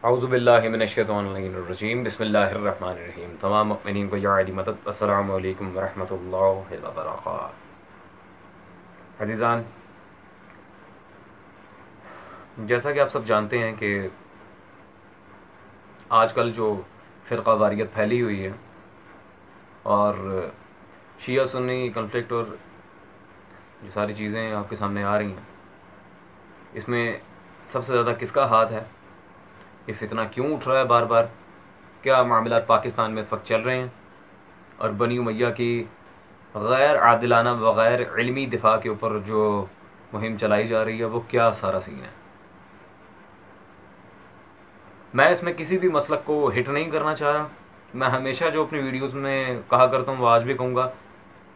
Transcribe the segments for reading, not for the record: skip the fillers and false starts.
औज़ुबिल्लाहि मिनश्शैतानिर्रजीम बिस्मिल्लाहिर्रहमानिर्रहीम। तमाम मुमिनीन को या अली मदद, अस्सलामु अलैकुम वरहमतुल्लाहि वबरकातुहू। अज़ीज़ान, जैसा कि आप सब जानते हैं कि आजकल जो फ़िरक़ा वारियत फैली हुई है और शिया सुन्नी कन्फ्लिक्ट और जो सारी चीज़ें आपके सामने आ रही हैं, इसमें सबसे ज़्यादा किसका हाथ है? ये फितना क्यों उठ रहा है बार बार? क्या मामलात पाकिस्तान में इस वक्त चल रहे हैं? और बनी उमैया की गैर आदिलाना बग़ैर इल्मी दिफा के ऊपर जो मुहिम चलाई जा रही है, वो क्या सारा सीन है? मैं इसमें किसी भी मसलक को हिट नहीं करना चाह रहा। मैं हमेशा जो अपनी वीडियोस में कहा करता हूँ वो आज भी कहूँगा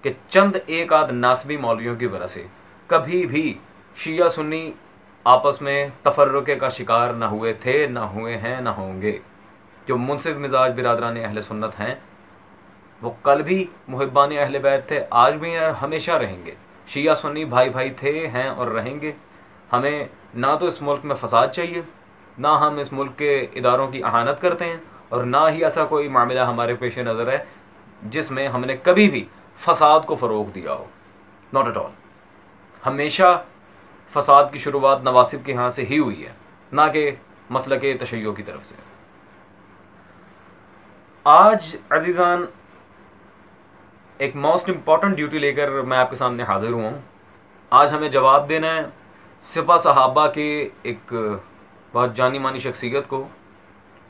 कि चंद एक आध नासबी मौलवियों की वजह से कभी भी शिया सुन्नी आपस में तफर्रुक़े का शिकार ना हुए थे, ना हुए हैं, ना होंगे। जो मुनसिफ मिजाज बिरादरान अहले सुन्नत हैं, वो कल भी मुहिब्बान अहले बैत थे, आज भी हैं, हमेशा रहेंगे। शिया सुन्नी भाई भाई थे, हैं और रहेंगे। हमें ना तो इस मुल्क में फसाद चाहिए, ना हम इस मुल्क के इदारों की अहानत करते हैं, और ना ही ऐसा कोई मामला हमारे पेश नज़र है जिसमें हमने कभी भी फसाद को फ़रोग़ दिया हो। Not at all. हमेशा फसाद की शुरुआत नवासिब के यहाँ से ही हुई है, ना कि मसलके तशय्यो की तरफ से। आज अज़ीज़ान, एक मोस्ट इम्पॉर्टेंट ड्यूटी लेकर मैं आपके सामने हाजिर हुआ हूँ। आज हमें जवाब देना है सिपा सहाबा के एक बहुत जानी मानी शख्सियत को,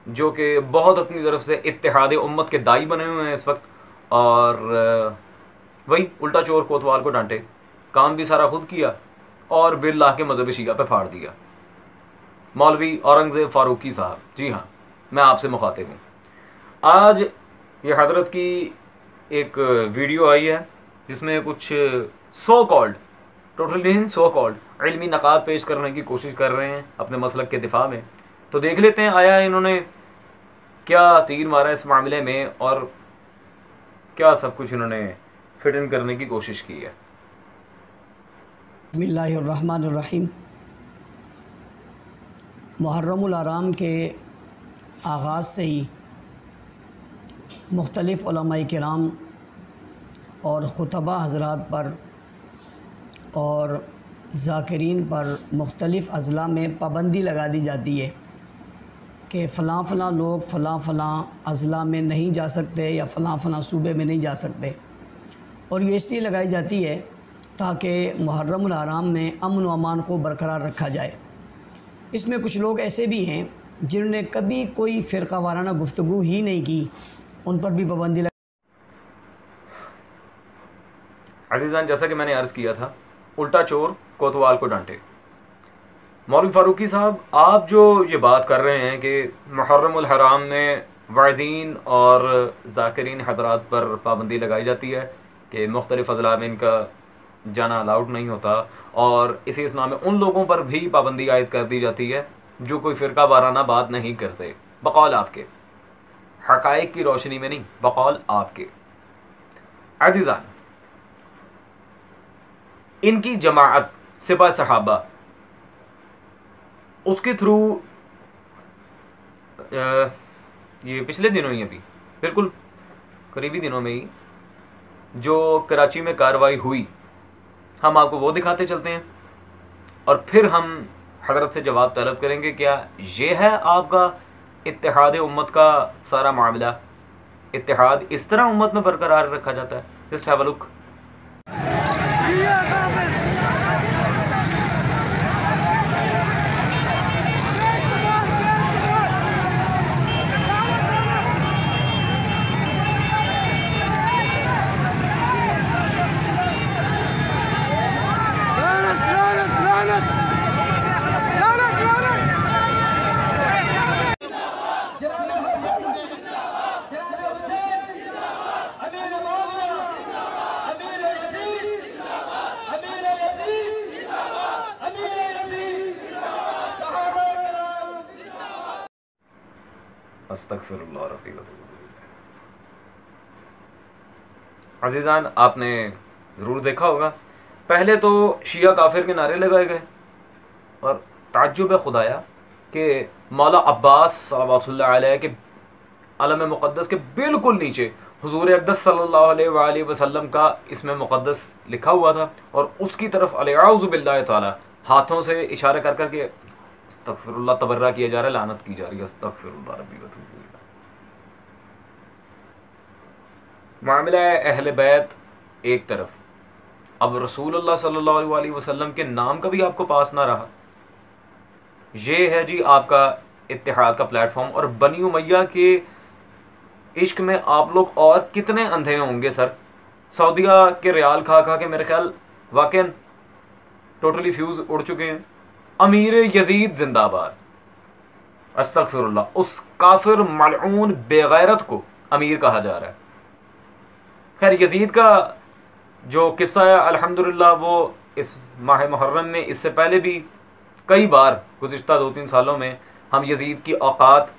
जो कि बहुत अपनी तरफ से इत्तेहाद उम्मत के दाई बने हुए हैं इस वक्त, और वही उल्टा चोर कोतवाल को डांटे, काम भी सारा खुद किया और बिल ला के मजहब शिया पे फाड़ दिया। मौलवी औरंगज़ेब फ़ारूकी साहब, जी हाँ, मैं आपसे मुखातिब हूँ। आज ये हजरत की एक वीडियो आई है जिसमें कुछ सो कॉल्ड, टोटली नहीं, सो कॉल्ड इल्मी नकात पेश करने की कोशिश कर रहे हैं अपने मसलक के दिफा में। तो देख लेते हैं आया इन्होंने क्या तीर मारा इस मामले में और क्या सब कुछ इन्होंने फिट इन करने की कोशिश की है। बिस्मिल्लाहिर्रहमानिर्रहीम। मुहर्रमुल हराम के आगाज़ से ही मुख्तलिफ़ उलमाए किराम और खुतबा हज़रात पर और ज़ाकिरीन पर मुख्तलिफ़ अज़ला में पाबंदी लगा दी जाती है कि फ़लाँ फ़लाँ लोग फ़लाँ फ़लाँ अज़ला में नहीं जा सकते या फ़लाँ फ़लाँ सूबे में नहीं जा सकते। और ये इसलिए लगाई जाती है ताकि मुहर्रमुल हराम में अमन व अमान को बरकरार रखा जाए। इसमें कुछ लोग ऐसे भी हैं जिन्होंने कभी कोई फ़िरका वाराना गुफ्तगू ही नहीं की, उन पर भी पाबंदी लगा। अज़ीज़ान, जैसा कि मैंने अर्ज़ किया था, उल्टा चोर कोतवाल को डांटे। मौलवी फ़ारूकी साहब, आप जो ये बात कर रहे हैं कि मुहर्रमुल हराम में वाइज़ीन और ज़ाकिरीन हज़रात पर पाबंदी लगाई जाती है कि मुख्तलिफ़ अज़ला में इनका जाना अलाउड नहीं होता, और इसी इस्लाम में उन लोगों पर भी पाबंदी आयद कर दी जाती है जो कोई फ़िरका वाराना बात नहीं करते, बकौल आपके, हक़ाइक़ की रोशनी में नहीं, बकौल आपके। अज़ीज़ान, इनकी जमाअत सिपा सहाबा, उसके थ्रू ये पिछले दिनों ही, अभी बिल्कुल करीबी दिनों में ही जो कराची में कार्रवाई हुई, हम आपको वो दिखाते चलते हैं और फिर हम हजरत से जवाब तलब करेंगे क्या ये है आपका इत्तेहाद उम्मत का सारा मामला? इत्तेहाद इस तरह उम्मत में बरकरार रखा जाता है? Just have a look. अस्तगफिरुल्लाह रब्बी व अतूबु इलैह। अज़ीज़ान, आपने ज़रूर देखा होगा, पहले तो शिया काफिर के नारे लगाए गए और ताज्जुब है खुदाया कि मौला अब्बास सल्लल्लाहु अलैहि के अलम मुक़द्दस के बिल्कुल नीचे हुजूर अक़दस सल्लल्लाहु अलैहि वसल्लम का इसमें मुक़द्दस लिखा हुआ था, और उसकी तरफ अलअऊज़ु बिल्लाहि ताला हाथों से इशारा कर करके अस्तग़फिरुल्लाह तबर्रा किया जा रहा है, लानत की जा रही है। अस्तग़फिरुल्लाह रब्बी व अतूबु इलैह। मामला अहले बैत एक तरफ, अब रसूलुल्लाह सल्लल्लाहु अलैहि वसल्लम के नाम का भी आपको पास ना रहा। ये है जी आपका इत्तिहाद का प्लेटफॉर्म। और बनी उमैया के इश्क में आप लोग और कितने अंधे होंगे सर। सऊदिया के रियाल खा खा के मेरे ख्याल वाकई टोटली फ्यूज उड़ चुके हैं। अमीर यजीद जिंदाबाद, अस्तगफिरुल्लाह, उस काफिर मलऊन बेगैरत को अमीर कहा जा रहा है। खैर यजीद का जो किस्सा है अल्हम्दुलिल्लाह वो इस माह मुहर्रम में, इससे पहले भी कई बार गुज़िश्ता 2-3 सालों में हम यजीद की औकात,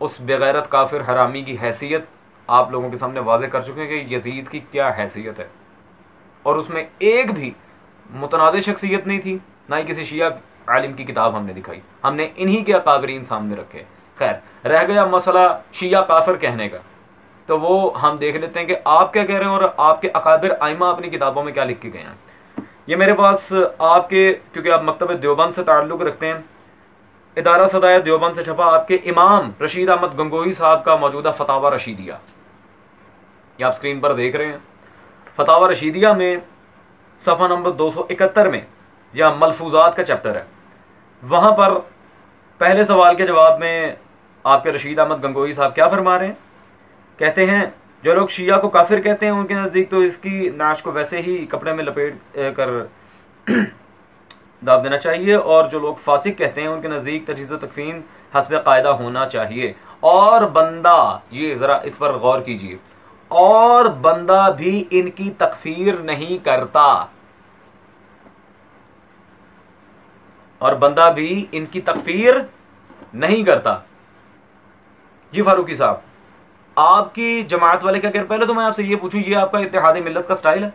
उस बेगैरत काफिर हरामी की हैसियत आप लोगों के सामने वाज़े कर चुके हैं कि यजीद की क्या हैसियत है। और उसमें एक भी मुतनाज़ शख्सियत नहीं थी, ना ही किसी शिया आलिम की किताब हमने दिखाई, हमने इन्हीं के अकाबरीन सामने रखे। खैर रह गया मसला शिया काफिर कहने का, तो वो हम देख लेते हैं कि आप क्या कह रहे हैं और आपके अकाबिर आइमा अपनी किताबों में क्या लिख के गए हैं। ये मेरे पास आपके, क्योंकि आप मकतब देवबंद से ताल्लुक़ रखते हैं, इदारा सदाया देवबंद से छपा आपके इमाम रशीद अहमद गंगोही साहब का मौजूदा फतावा रशीदिया, ये आप स्क्रीन पर देख रहे हैं। फतावा रशीदिया में सफ़ा नंबर 271 में जहाँ मलफूजात का चैप्टर है, वहाँ पर पहले सवाल के जवाब में आपके रशीद अहमद गंगोही साहब क्या फरमा रहे हैं। कहते हैं जो लोग शिया को काफिर कहते हैं उनके नज़दीक तो इसकी नाश को वैसे ही कपड़े में लपेट कर दाब देना चाहिए, और जो लोग फासिक कहते हैं उनके नज़दीक तजहीज़ तकफीन हस्ब कायदा होना चाहिए। और बंदा, ये ज़रा इस पर गौर कीजिए, और बंदा भी इनकी तकफीर नहीं करता, और बंदा भी इनकी तकफीर नहीं करता। जी फारूकी साहब, आपकी जमात वाले क्या कह रहे? पहले तो मैं आपसे ये पूछूं, ये आपका इत्तेहाद मिल्लत का स्टाइल है?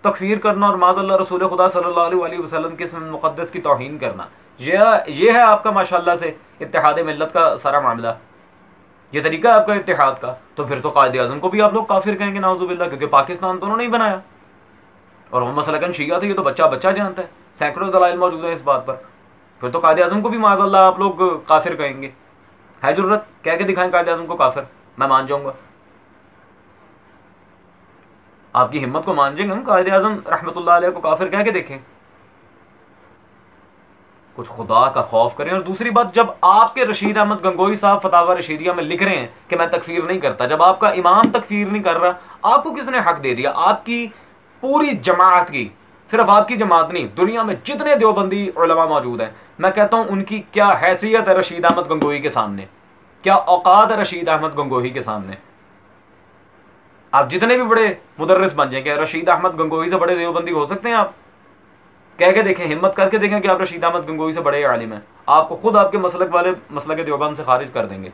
तकफीर करना और माज़अल्लाह रसूल खुदा सल्लल्लाहु अलैहि वसल्लम के इसम मुक़द्दस की तौहीन करना, ये है आपका माशाल्लाह से इत्तेहाद मिल्लत का सारा मामला, ये तरीका है आपका इत्तेहाद का। तो फिर तो कायदे आज़म को भी आप लोग काफिर कहेंगे नाउज़ुबिल्लाह, क्योंकि पाकिस्तान तो उन्होंने ही बनाया और वो मसलकन शिया थे, ये तो बच्चा बच्चा जानता है, सैकड़ों दलाइल मौजूद है इस बात पर। फिर तो कायदे आज़म को भी माज़अल्लाह आप लोग काफिर कहेंगे। है जरूरत कह के दिखाएं कायदे आज़म को काफिर, मैं मान जाऊंगा, आपकी हिम्मत को मान जाएंगे हम। कायदे आज़म रहमतुल्लाह अलैह को काफिर कह के देखें, कुछ खुदा का खौफ करें। और दूसरी बात, जब आपके रशीद अहमद गंगोही साहब फतावा रशीदिया में लिख रहे हैं कि मैं तकफीर नहीं करता, जब आपका इमाम तकफीर नहीं कर रहा, आपको किसने हक दे दिया? आपकी पूरी जमात की, सिर्फ आपकी जमात नहीं, दुनिया में जितने देवबंदी उलमा मौजूद हैं, मैं कहता हूं उनकी क्या हैसियत है रशीद अहमद गंगोही के सामने, क्या औकात है रशीद अहमद गंगोही के सामने। आप जितने भी बड़े मुदर्रिस बन जाएंगे, रशीद अहमद गंगोही से बड़े देवबंदी हो सकते हैं? आप कह के देखें, हिम्मत करके देखें कि आप रशीद अहमद गंगोही से बड़े आलिम हैं। आपको खुद आपके मसलक वाले मसलक देवबंद से खारिज कर देंगे।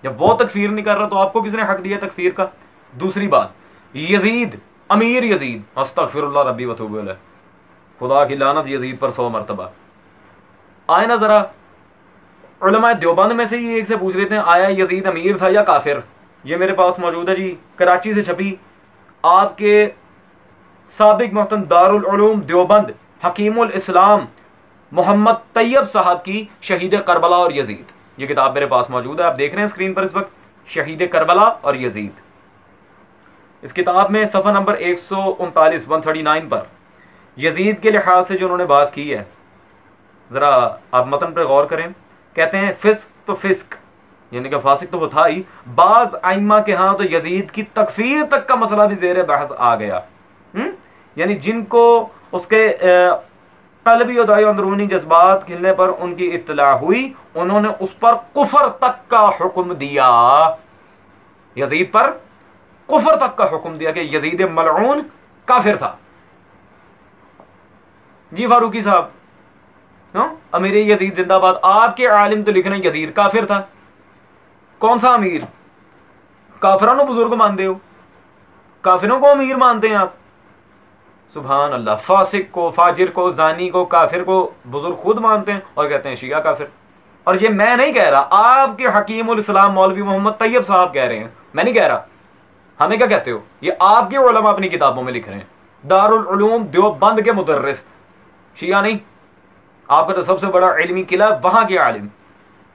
जब वो तकफीर नहीं कर रहा तो आपको किसने हक दिया तकफीर का? दूसरी बात, यजीद, अमीर यजीद, अस्तगफिरुल्लाह रब्बी व अतूबु इलैह, खुदा की लानत यजीद पर 100 मरतबा। आए ना जरा, उलमा देवबंद में से ही एक से पूछ लेते हैं, आया यजीद अमीर था या काफिर? ये मेरे पास मौजूद है जी, कराची से छपी आपके साबिक मोहतरम दारुल उलूम देवबंद हकीमुल इस्लाम मोहम्मद तैयब साहब की शहीद करबला और यजीद, ये किताब मेरे पास मौजूद है, आप देख रहे हैं स्क्रीन पर इस वक्त, शहीद करबला और यजीद। इस किताब में सफ़ा नंबर 139 पर यजीद के लिहाज से जो उन्होंने बात की है, ज़रा आप मतन पर गौर करें। कहते हैं फिस्क तो फिस्क, यानी कि फासिक तो वो था ही, बाज आइमा के यहाँ तो यजीद की तकफीर तक का मसला भी ज़ेर बहस आ गया। यानी जिनको उसके कल्बी और अंदरूनी जज्बात खिलने पर उनकी इत्तला हुई, उन्होंने उस पर कुफर तक का हुक्म दिया, यजीद पर कुफर तक का हुक्म दिया कि यजीद मलऊन काफिर था। जी फारूकी साहब, अमीर यजीद जिंदाबाद। आपके आलिम तो लिख रहे हैं यजीद काफिर था। कौन सा अमीर? काफिरों बुजुर्ग मानते हो, काफिरों को अमीर मानते हैं आप? सुभान अल्लाह, फासिक को, फाजिर को, जानी को, काफिर को बुजुर्ग खुद मानते हैं और कहते हैं शिया काफिर। और ये मैं नहीं कह रहा, आपके हकीमुल इस्लाम मौलवी मोहम्मद तैयब साहब कह रहे हैं, मैं नहीं कह रहा। हमें क्या कहते हो? ये आपके उलमा अपनी किताबों में लिख रहे हैं। दारुल उलूम देवबंद के मुदर्रिस, शिया नहीं, आपका तो सबसे बड़ा इल्मी किला वहां के आलिम,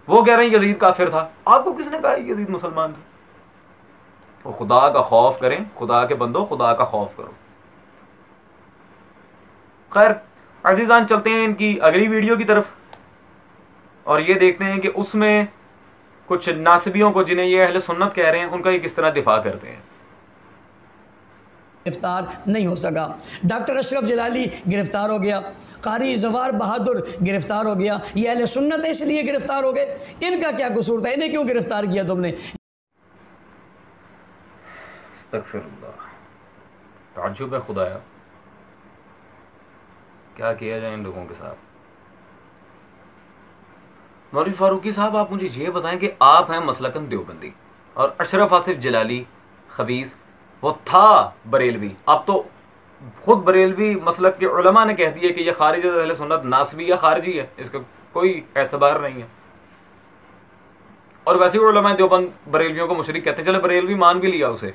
वो कह रहे हैं यजीद काफिर था। आपको किसने कहा यजीद मुसलमान था? वो खुदा का खौफ करें, खुदा के बंदो, खुदा का खौफ करो। खैर अजीजान, चलते हैं इनकी अगली वीडियो की तरफ और ये देखते हैं कि उसमें कुछ नासिबियों को, जिन्हें ये अहले सुन्नत कह रहे हैं, उनका ये किस तरह दिफा करते हैं। गिरफ्तार नहीं हो सका। डॉक्टर अशरफ जलाली गिरफ्तार हो गया, कारी जवार बहादुर गिरफ्तार हो गया। ये अहले सुन्नत है इसलिए गिरफ्तार हो गए। इनका क्या कसूर था? इन्हें क्यों गिरफ्तार किया तुमने? अस्तगफिरुल्लाह, ताज्जुब है खुदाया, क्या किया जाए इन लोगों के साथ। मौलवी फारूकी साहब, आप मुझे ये बताएं कि आप हैं मसलकन देवबंदी और अशरफ आसिफ जलाली खबीस वो था बरेलवी, अब तो खुद बरेलवी मसलक के उलमा ने कह दिया कि यह खारिज अहले सुन्नत नासबी या खारजी है, इसका कोई एतबार नहीं है। और वैसे उलमा देवबंद बरेलवियों को मुशरिक कहते हैं, चले बरेलवी मान भी लिया उसे,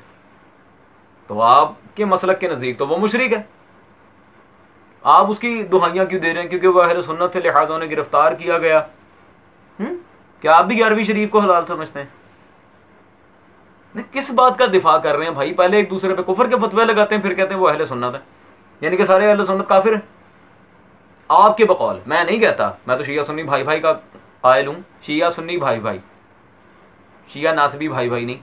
तो आपके मसलक के नज़दीक तो वो मुशरिक है। आप उसकी दुहाइयां क्यों दे रहे हैं? क्योंकि वह अहले सुन्नत थे लिहाजा उन्हें गिरफ्तार किया गया। क्या आप भी 11वीं शरीफ को हलाल समझते हैं? नहीं, किस बात का दिफा कर रहे हैं भाई? पहले एक दूसरे पे कुफर के फतवे लगाते हैं, फिर कहते हैं वो अहले सुन्नत है, यानी कि सारे अहले सुन्नत काफिर हैं आपके बकौल। मैं नहीं कहता, मैं तो शिया सुन्नी भाई भाई का कायल हूं, शिया सुन्नी भाई भाई, शिया नासबी भाई भाई नहीं।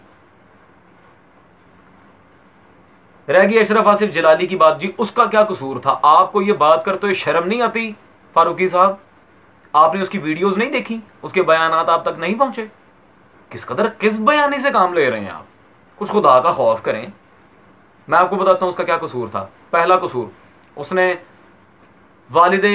रह गई अशरफ आसिफ जलाली की बात, जी उसका क्या कसूर था? आपको ये बात करते हुए शर्म नहीं आती फारूकी साहब? आपने उसकी वीडियोस नहीं देखी? उसके बयानात आप तक नहीं पहुंचे? किस कदर किस बयानी से काम ले रहे हैं आप? कुछ खुदा का खौफ करें। मैं आपको बताता हूं उसका क्या कसूर था। पहला कसूर, उसने वालिदे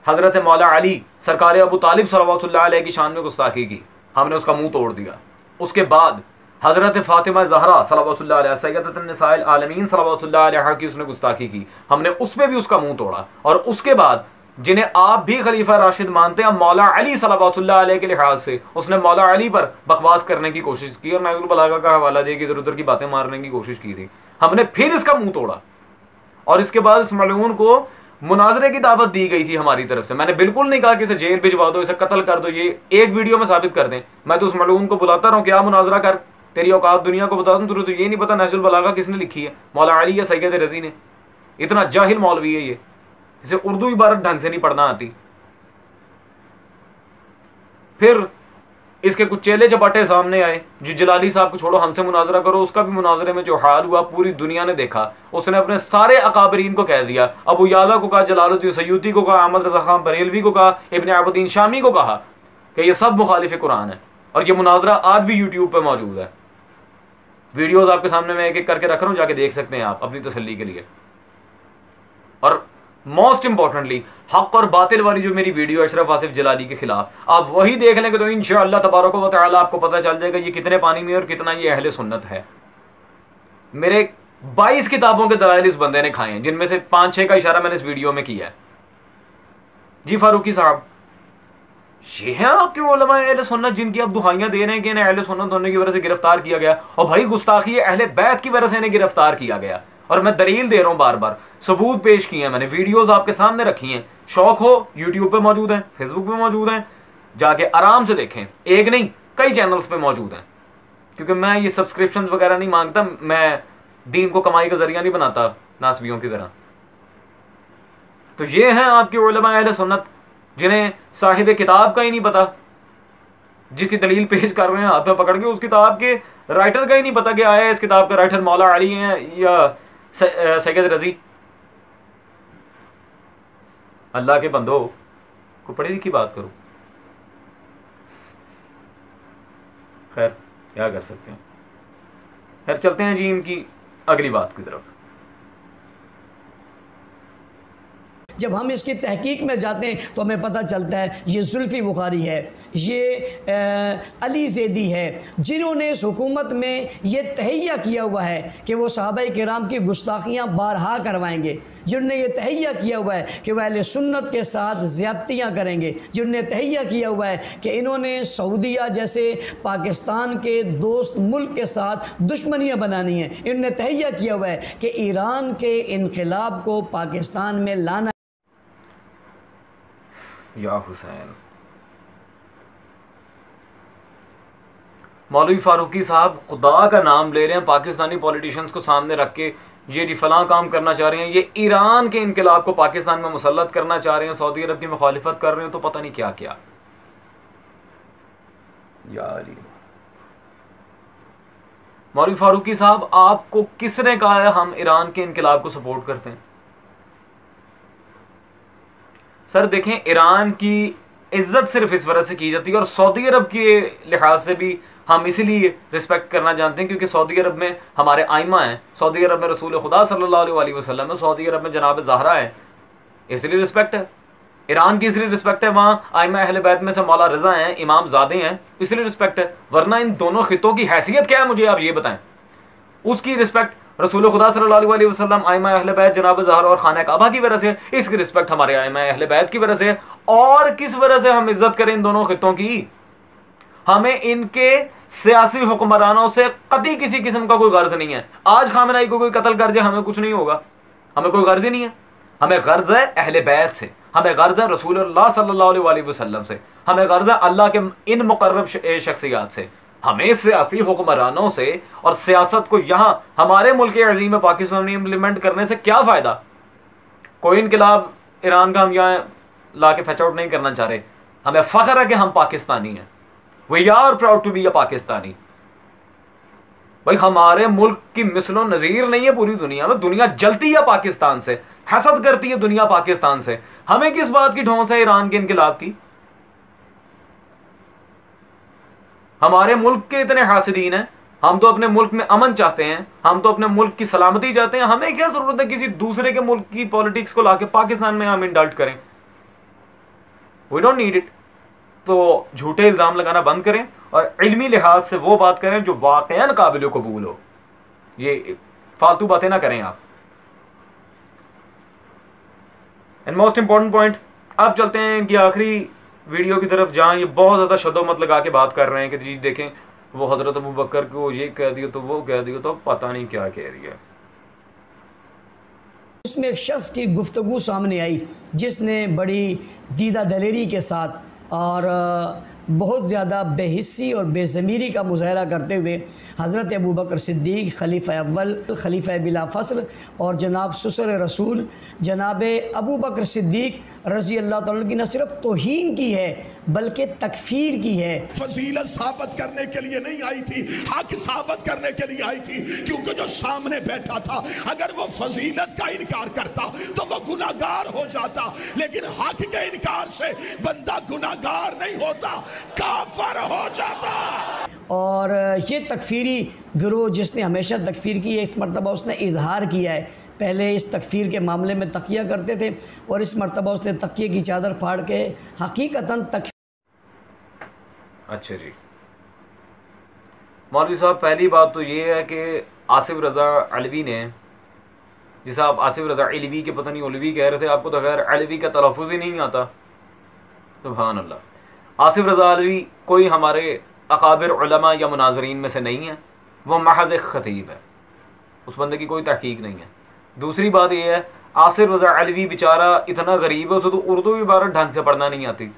हजरत मौला अली सरकार अबू तालिब सल्लल्लाहु अलैहि की शान में गुस्ताखी की, हमने उसका मुंह तोड़ दिया। उसके बाद हजरत फातिमा ज़हरा सल्लल्लाहु अलैहा सय्यदतुन निसाइल आलमीन सल्लल्लाहु अलैहा की उसने गुस्ताखी की, हमने उसमें भी उसका मुंह तोड़ा। और उसके बाद जिन्हें आप भी खलीफा राशिद मानते हैं, मौला अली सल्लल्लाहु अलैहि के लिहाज से उसने मौला अली पर बकवास करने की कोशिश की और नहजुल बलागा का हवाला दे के इधर उधर की बातें मारने की कोशिश की थी, हमने फिर इसका मुंह तोड़ा। और इसके बाद इस मलऊन को मुनाजरे की दावत दी गई थी हमारी तरफ से। मैंने बिल्कुल नहीं कहा कि इसे जेल भिजवा दो, इसे कत्ल कर दो, ये एक वीडियो में साबित कर दें। मैं तो उस मलऊन को बुलाता रहा हूं, क्या मुनाजरा कर, तेरी औकात दुनिया को बता दूं। तुझे तो ये नहीं पता नहजुल बलागा किसने लिखी है, मौला अली या सैयद रजी ने? इतना जाहिल मौलवी है ये, इसे उर्दू इबारत ढंग से नहीं पढ़ना आती। फिर इसके कुछ चेले चपाटे सामने आए, जो जलाली साहब को छोड़ो हमसे मुनाजरा करो, उसका भी मुनाजरे में जो हाल हुआ पूरी दुनिया ने देखा। उसने अपने सारे अकाबरीन को कह दिया, अबू याला को कहा, जलालुद्दीन सयूती को कहा, अहमद रजा खान बरेलवी को कहा, इब्न अबुद्दीन शामी को कहा कि ये सब मुखालिफ कुरान है। और ये मुनाजरा आज भी यूट्यूब पर मौजूद है, वीडियोज आपके सामने मैं एक एक करके रख रहा हूं, जाके देख सकते हैं आप अपनी तसल्ली के लिए। और मोस्ट इंपॉर्टेंटली हक और बातिल वाली जो मेरी वीडियो अशरफ आसिफ जलाली के खिलाफ, आप वही देख लेंगे तो इंशाअल्लाह तबारक व तआला आपको पता चल जाएगा ये कितने पानी में और कितना ये अहले सुन्नत है। मेरे 22 किताबों के दलाइल इस बंदे ने खाए हैं, जिनमें से 5-6 का इशारा मैंने इस वीडियो में किया है। जी फारूकी साहब, ये हैं आपके उलमा अहले सुन्नत जिनकी आप दुहाइयां दे रहे हैं कि इन्हें अहले सुन्नत होने की वजह से गिरफ्तार किया गया, और भाई गुस्ताखी अहले बैत की वजह से इन्हें गिरफ्तार किया गया। और मैं दलील दे रहा हूं, बार बार सबूत पेश किए हैं मैंने, वीडियोस आपके सामने रखी हैं। शौक हो यूट्यूब पे मौजूद हैं, फेसबुक पे मौजूद हैं, जाके आराम से देखें। एक नहीं कई चैनल्स पे मौजूद हैं, क्योंकि मैं ये सब्सक्रिप्शंस वगैरह नहीं मांगता, मैं दीन को कमाई का जरिया नहीं बनाता नासबियों की तरह। तो ये हैं आपके उलमा अहले सुन्नत जिन्हें साहिब किताब का ही नहीं पता, जिसकी दलील पेश कर रहे हैं हाथ में पकड़ के, उस किताब के राइटर का ही नहीं पता कि आया इस किताब का राइटर मौला अली है या सैयद रजी। अल्लाह के बंदो को पढ़ी लिखी बात करो। खैर क्या कर सकते हैं। खैर चलते हैं जी इनकी अगली बात की तरफ। जब हम इसकी तहकीक में जाते हैं तो हमें पता चलता है ये जुल्फ़ी बुखारी है, ये अली ज़ैदी है, जिन्होंने इस हुकूमत में ये तहैया किया हुआ है कि वो सहाबाए किराम की गुस्ताखियाँ बारहा करवाएंगे, जिन्होंने ये तहैया किया हुआ है कि वह अहले सुन्नत के साथ ज़्यादतियाँ करेंगे, जिन्होंने तहैया किया हुआ है कि इन्होंने सऊदीया जैसे पाकिस्तान के दोस्त मुल्क के साथ दुश्मनियाँ बनानी हैं, इन्होंने तहैया किया हुआ है कि ईरान के इनक़िलाब को पाकिस्तान में लाना। या हुसैन, मौलवी फारूकी साहब खुदा का नाम ले रहे हैं, पाकिस्तानी पॉलिटिशियंस को सामने रख के ये जी फलां काम करना चाह रहे हैं, ये ईरान के इनकलाब को पाकिस्तान में मुसल्लत करना चाह रहे हैं, सऊदी अरब की मुखालिफत कर रहे हैं, तो पता नहीं क्या क्या। यार मौलवी फारूकी साहब, आपको किसने कहा है हम ईरान के इनकलाब को सपोर्ट करते हैं? सर देखें, ईरान की इज्जत सिर्फ इस वजह से की जाती है, और सऊदी अरब के लिहाज से भी हम इसीलिए रिस्पेक्ट करना जानते हैं क्योंकि सऊदी अरब में हमारे आइमा हैं, सऊदी अरब में रसूल खुदा सल्लल्लाहु अलैहि वसल्लम है, सऊदी अरब में जनाब ज़हरा है, इसलिए रिस्पेक्ट है। ईरान की इसलिए रिस्पेक्ट है, वहाँ आइमा अहले बैत में से मौला रज़ा हैं, इमाम ज़ादे हैं, इसलिए रिस्पेक्ट है। वरना इन दोनों खितों की हैसियत क्या है मुझे आप ये बताएं। उसकी रिस्पेक्ट रसूल खुदा सल्लल्लाहु अलैहि वसल्लम, आइमा अहले बैत, जनाब ज़हरा और खाना काबा की वजह से, इसकी रिस्पेक्ट हमारे आइमा अहले बैत की वजह से। और किस वजह से हम इज्जत करें इन दोनों खितों की? हमें इनके सियासी हुक्मरानों से कभी किसी किस्म का कोई गर्ज नहीं है। आज खामेनेई को कोई कत्ल कर जाए हमें कुछ नहीं होगा, हमें कोई गर्ज ही नहीं है। हमें गर्ज है अहले बैत से, हमें गर्ज है रसूलुल्लाह सल्लल्लाहु अलैहि वसल्लम से, हमें गर्ज है अल्लाह के इन मुकर्रब शख्सियात से। हमें सियासी हुक्मरानों से और सियासत को यहाँ हमारे मुल्क अजीम पाकिस्तान में इम्प्लीमेंट करने से क्या फ़ायदा? कोई इनकलाब ईरान का हम यहाँ ला के फैच आउट नहीं करना चाह रहे। हमें फ़ख्र है कि हम पाकिस्तानी हैं, we are proud to be a Pakistani. भाई हमारे मुल्क की मिसलो नज़ीर नहीं है पूरी दुनिया में, दुनिया जलती है पाकिस्तान से, हसद करती है दुनिया पाकिस्तान से। हमें किस बात की ढोंस है ईरान के इनकलाब की? हमारे मुल्क के इतने हासिदीन हैं, हम तो अपने मुल्क में अमन चाहते हैं, हम तो अपने मुल्क की सलामती चाहते हैं। हमें क्या जरूरत है किसी दूसरे के मुल्क की पॉलिटिक्स को लाके पाकिस्तान में हम इंडल्ट करें? We don't need it. तो झूठे इल्जाम लगाना बंद करें और इल्मी लिहाज से वो बात करें जो वाकईन काबिल कबूल हो। ये फालतू बातें ना करें आप। एंड मोस्ट इंपॉर्टेंट पॉइंट, अब चलते हैं इनकी आखिरी वीडियो की तरफ, जहां ये बहुत ज्यादा शदोमत लगा के बात कर रहे हैं कि जी देखें वो हजरत अबू बकर को ये कह दिया तो वो कह दिया, तो पता नहीं क्या कह रही है। उसमें एक शख्स की गुफ्तगू सामने आई जिसने बड़ी दीदा दलेरी के साथ और बहुत ज़्यादा बेहिस्सी और बेज़मीरी का मुज़ाहरा करते हुए हज़रत अबू बकर सिद्दीक़ खलीफ़ा अव्वल, खलीफ़ा बिला फ़स्ल और जनाब ससुर रसूल जनाब अबू बकर सिद्दीक़ रज़ी अल्लाह तआला की न सिर्फ तौहीन की है बल्कि तकफ़ीर की है। फजीलत साबित करने के लिए नहीं आई थी, हक साबित करने के लिए आई थी, क्योंकि जो सामने बैठा था अगर वो फजीलत का इनकार करता तो वो गुनाहगार हो जाता, लेकिन हक के इनकार से बंदा गुनाहगार नहीं होता, काफिर हो जाता। और ये तकफ़ीरी गिरोह जिसने हमेशा तकफ़ीर की है, इस मरतबा उसने इजहार किया है। पहले इस तकफ़ीर के मामले में तकिया करते थे और इस मरतबा उसने तकिए की चादर फाड़ के हकीकतन तक। अच्छा जी मौलवी साहब, पहली बात तो ये है कि आसिफ रज़ा अलवी ने, जिसे आप आसिफ रज़ा अलवी के पता नहीं उलवी कह रहे थे, आपको तो खैर अलवी का तलफ़ुज़ ही नहीं आता। सुभान अल्लाह। आसिफ रज़ा अलवी कोई हमारे अकाबिर उलमा या मुनाज़रीन में से नहीं है, वह महज़ एक ख़तीब है, उस बंदे की कोई तहकीक नहीं है। दूसरी बात यह है, आसिफ रज़ा अलवी बेचारा इतना गरीब है, उसे तो उर्दू इबारत ढंग से पढ़ना नहीं आती।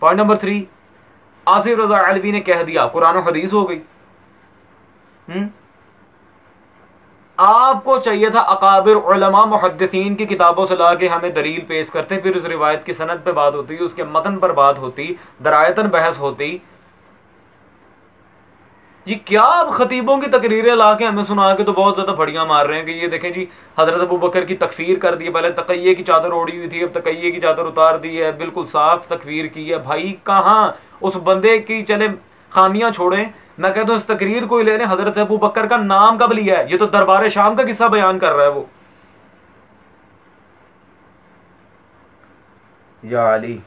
पॉइंट नंबर 3, आसिफ रज़ा अलवी ने कह दिया कुरान और हदीस हो गई। आपको चाहिए था अकाबिर उलमा मुहद्दिसीन की किताबों से ला के हमें दलील पेश करते, फिर उस रिवायत की सनद पे बात होती, उसके मतन पर बात होती, दरायतन बहस होती। ये क्या अब खतीबों की तकरीरें ला के हमें सुना के तो बहुत ज्यादा फड़ियां मार रहे हैं कि ये देखें जी हजरत अबू बकर की तकफीर कर दी है, पहले तकैये की चादर ओढ़ी हुई थी, अब तकैये की चादर उतार दी है, बिल्कुल साफ तकफीर की है। भाई कहाँ उस बंदे की चले खामियां छोड़ें, मैं कहता हूं इस तकरीर को ही ले लें। हजरत अबू बकर का नाम कब लिया है? ये तो दरबार शाम का किस्सा बयान कर रहा है वो। या अली,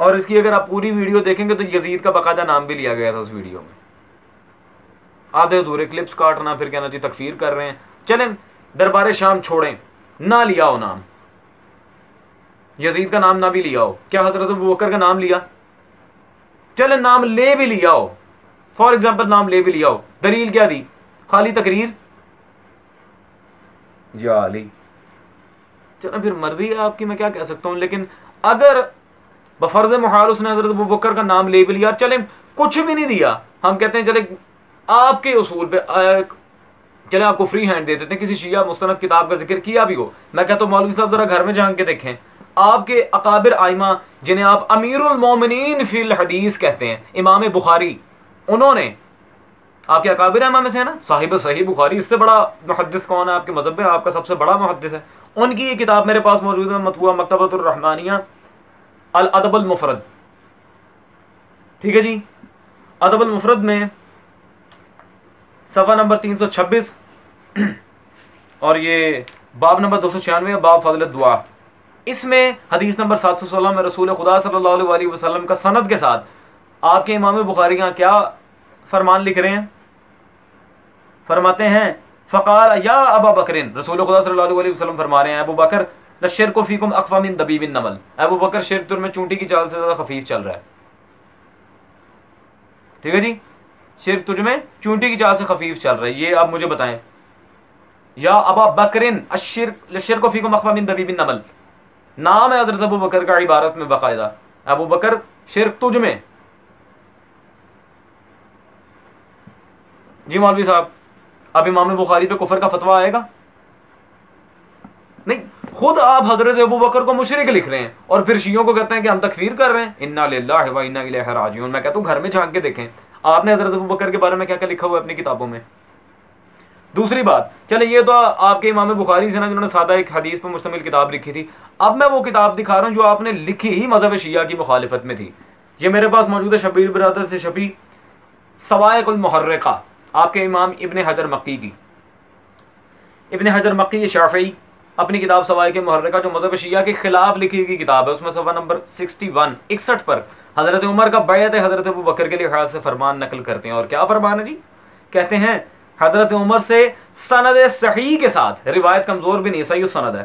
और इसकी अगर आप पूरी वीडियो देखेंगे तो यजीद का बाकायदा नाम भी लिया गया था उस वीडियो में। आधे अधूरे क्लिप्स काटना, फिर कहना जी तकफीर कर रहे हैं। चलें दरबार शाम छोड़ें, ना लिया हो नाम, यजीद का नाम ना भी लिया हो, क्या हजरत अबू बकर का नाम लिया? चले नाम ले भी लिया हो, फॉर एग्जाम्पल नाम ले भी लिया हो, दलील क्या दी? खाली तकरीर या अली। चलो फिर मर्जी है आपकी, मैं क्या कह सकता हूं। लेकिन अगर बफर्ज मुहाल उसने हजरत अबू बकर का नाम ले भी लिया, चले कुछ भी नहीं दिया, हम कहते हैं चले आपके उसूल पे चले आपको फ्री हैंड दे देते हैं, किसी शिया मुस्तनद किताब का जिक्र किया भी हो, मैं कहता हूं मौलवी साहब जरा घर में झांक के देखें, आपके अकाबिर आइमा जिन्हें आप अमीरुल मोमिनीन फिल हदीस कहते हैं, इमाम बुखारी, उन्होंने आपके अकाबिर आइमा में से है ना, साहिब सही बुखारी, इससे बड़ा मुहद्दिस कौन है आपके मजहब में? आपका सबसे बड़ा मुहद्दिस है। उनकी ये किताब मेरे पास मौजूद है, मतबूआ मकतबतुर रहमानिया अल अदबुल मुफरद, ठीक है जी। अदबुल मुफरद में सफ़ा नंबर 326 और ये बाब नंबर 296 बाब फजल दुआ, इसमें हदीस नंबर 716 में रसूल खुदा सल्लल्लाहु अलैहि वसल्लम का सनद के साथ आपके इमाम बुखारी यहाँ क्या फरमान लिख रहे हैं? फरमाते हैं फ़क़ाल या अबा बकरिन, रसूल खुदा सल्लल्लाहु अलैहि वसल्लम फरमा रहे हैं अबू बकर लश्शिर्कु फ़ीकुम अख़फ़ा मिन दबीबिन नमल, अबू बकर शिर्क तुम में चूंटी की चाल से ज़्यादा खफीफ चल रहा है, ठीक है जी। शिर्क तुझ में चूंटी की चाल से खफीफ चल रहा है, ये आप मुझे बताएं। या अबा बकरिन लश्शिर्कु फ़ीकुम अख़फ़ा मिन दबीबिन नमल, नाम है हज़रत अबू बकर का इबारत में बाकायदा, अबू बकर शिर्क तुझ में। जी मौलवी साहब अब इमाम बुखारी पे कुफर का फतवा आएगा? नहीं, खुद आप हजरत अबू बकर को मुशरिक लिख रहे हैं और फिर शियों को कहते हैं कि हम तकफीर कर रहे हैं। इन्ना लिल्लाहि व इन्ना इलैहि राजिऊन। मैं कहता हूं घर में झांक के देखें आपने हजरत अबू बकर के बारे में क्या क्या लिखा हुआ है अपनी किताबों में। दूसरी बात, चले ये तो आपके इमाम बुखारी से ना जिन्होंने सादा एक हदीस पर मुश्तमिल किताब लिखी थी, अब मैं वो किताब दिखा रहा हूं जो आपने लिखी ही मजहब शिया की मुखालिफत में थी। ये मेरे पास मौजूद है शबीर बिरादर से छपी सवाइकुल मुहर्रिका, आपके इमाम इब्ने हजर मक्की की। इब्ने हजर मक्की ये शाफई अपनी किताब सवाइकुल मुहर्रिका जो मजहब शिया के खिलाफ लिखी गई किताब है, उसमें सफ़ा नंबर 61 पर हजरत उमर का बैत हजरत अबू बकर के लिहाज से फरमान नकल करते हैं। और क्या फरमान है जी? कहते हैं हजरत उमर से सनद सही के साथ, रिवायत कमजोर भी नहीं, सही सनद है,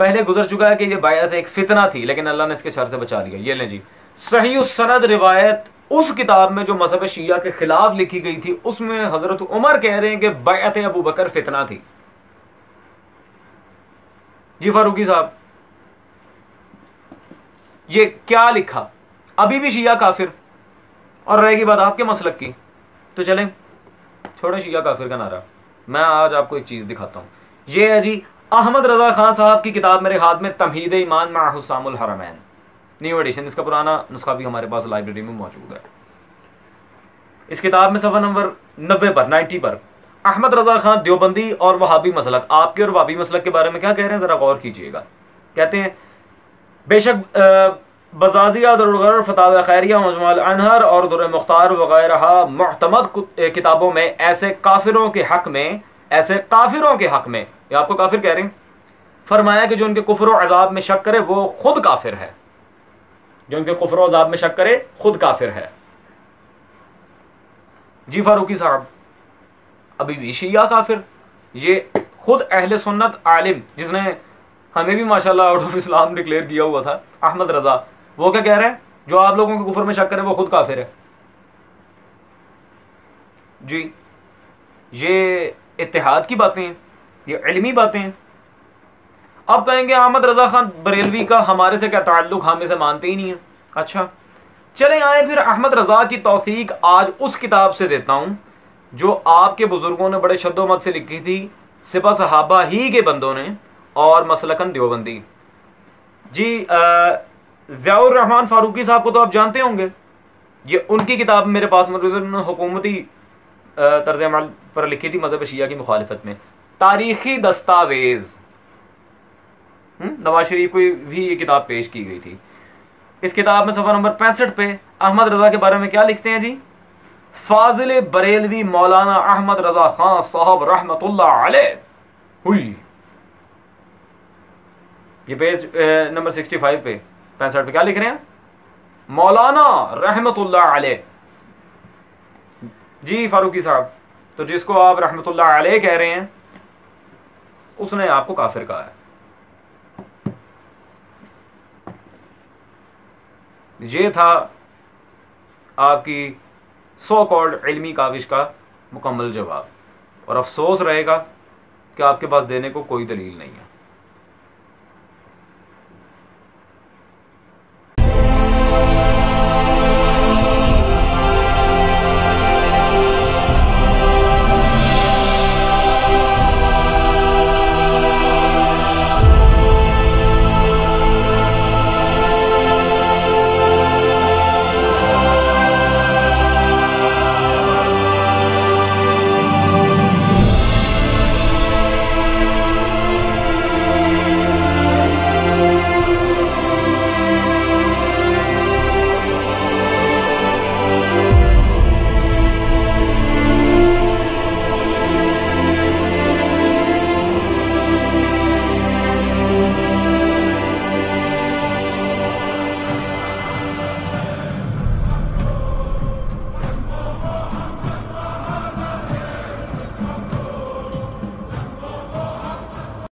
पहले गुजर चुका है कि ये बैत एक फितना थी लेकिन अल्लाह ने इसके शर से बचा लिया। ये लें जी, सही सनद रिवायत उस किताब में जो मजहब शिया के खिलाफ लिखी गई थी, उसमें हजरत उमर कह रहे हैं कि बैत अबू बकर फितना थी। जी फारूकी साहब ये क्या लिखा? अभी भी शिया काफिर, और रहेगी बात आपके मसलक की तो चलें छोड़े शिया काफिर का नारा। मैं आज आपको एक चीज दिखाता हूं, ये है जी अहमद रजा खान साहब की किताब मेरे हाथ में, तमहीद ईमान मा हुस्सामुल हरमैन, न्यू एडिशन, इसका पुराना नुस्खा भी हमारे पास लाइब्रेरी में मौजूद है। इस किताब में सफ़ा नंबर 90 पर अहमद रजा खान देवबंदी और वहाबी मसलक, आपके और वहाबी मसलक के बारे में क्या कह रहे हैं जरा गौर कीजिएगा। कहते हैं बेशक बजाजिया दुर्गर फतावा खैरिया मजमुअल अनहर और दुर मुख्तार वगैरह मुअतमद किताबों में ऐसे काफिरों के हक में, ये आपको काफिर कह रहे हैं, फरमाया कि जो उनके कुफ्र और अजाब में शक करे वो खुद काफिर है, जो उनके कुफ्र और अजाब में शक करे खुद काफिर है। जी फारूकी साहब अभी भी शिया काफिर, ये खुद अहले सुन्नत आलिम जिसने हमें भी माशाल्लाह आउट ऑफ इस्लाम डिक्लेयर किया हुआ था, अहमद रजा, वो क्या कह रहे हैं? जो आप लोगों के कुफर में शक करे वो खुद काफिर है। जी ये इत्तेहाद की बातें हैं, ये इल्मी बातें हैं। अब कहेंगे अहमद रजा खान बरेलवी का हमारे से क्या ताल्लुक, हम इसे मानते ही नहीं है। अच्छा चले आए फिर अहमद रजा की तौसीक आज उस किताब से देता हूं जो आपके बुजुर्गों ने बड़े शद्दोमत से लिखी थी, सिपा सहाबा ही के बंदों ने और मसलकन देवबंदी। जी ज़ियाउर रहमान फारूकी साहब को तो आप जानते होंगे, ये उनकी किताब मेरे पास मौजूद है, उन्होंने हुकूमती तर्ज अमल पर लिखी थी मजहब शिया की मुखालिफत में, तारीखी दस्तावेज। नवाज शरीफ को भी ये किताब पेश की गई थी। इस किताब में सफ़ा नंबर 65 पे अहमद रजा के बारे में क्या लिखते हैं जी? फाजिल बरेलवी मौलाना अहमद रजा खान साहब रहमतुल्लाह अलैह हुई। ये पेज नंबर 65 पे 65 पे क्या लिख रहे हैं? मौलाना रहमतुल्लाह अलैह। जी फारूकी साहब, तो जिसको आप रहमतुल्लाह अलैह कह रहे हैं उसने आपको काफिर कहा है। ये था आपकी सो कॉल्ड इल्मी काविश का मुकम्मल जवाब, और अफसोस रहेगा कि आपके पास देने को कोई दलील नहीं है।